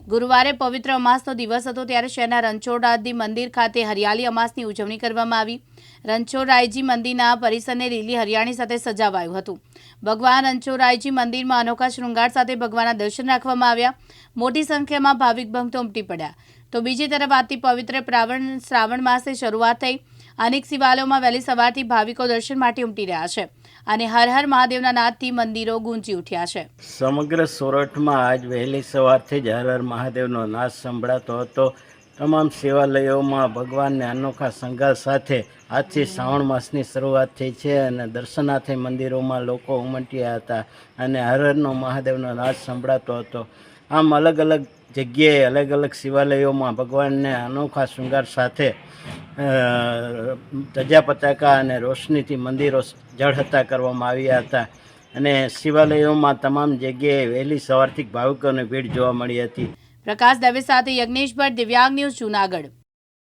ગુરુવારે પવિત્ર અમાસનો દિવસ હતો ત્યારે શહેરના રણછોડરાયજી મંદિર ખાતે હરિયાળી અમાસની ઉજવણી કરવામાં આવી। રણછોડરાયજી મંદિરના પરિસરને લીલી હરિયાળી સાથે સજાવાયું હતું। ભગવાન રણછોડરાયજી મંદિરમાં અનોખા શૃંગાર સાથે ભગવાનના દર્શન રાખવામાં આવ્યા। મોટી સંખ્યામાં ભાવિક ભક્તો ઉમટી પડ્યા। તો બીજી તરફ આજથી પવિત્ર શ્રાવણ માસની શરૂઆત થઈ। અનેક શિવાલયોમાં વહેલી સવારથી ભાવિકો દર્શન માટે ઉમટી રહ્યા છે અને હર હર મહાદેવના નાદથી મંદિરો ગુંજી ઉઠ્યા છે। સમગ્ર સોરઠમાં આજ વહેલી સવારથી જ હર હર મહાદેવનો નાદ સંભળાતો હતો। તમામ શિવાલયોમાં ભગવાનને અનોખા શણગાર સાથે આજથી શ્રાવણ માસની શરૂઆત થઈ છે અને દર્શનાર્થે મંદિરોમાં લોકો ઉમટ્યા હતા અને હર હરનો મહાદેવનો નાદ સંભળાતો હતો। આમ અલગ અલગ જગ્યાએ અલગ અલગ શિવાલયોમાં ભગવાનને અનોખા શૃંગાર સાથે ધજા પતાકા અને રોશનીથી મંદિરો ઝળહળતા કરવામાં આવ્યા હતા અને શિવાલયોમાં તમામ જગ્યાએ વહેલી સવારથી ભાવિકોની ભીડ જોવા મળી હતી। પ્રકાશ દવે સાથે યજ્ઞેશ ભટ્ટ, દિવ્યાંગ ન્યૂઝ, જૂનાગઢ।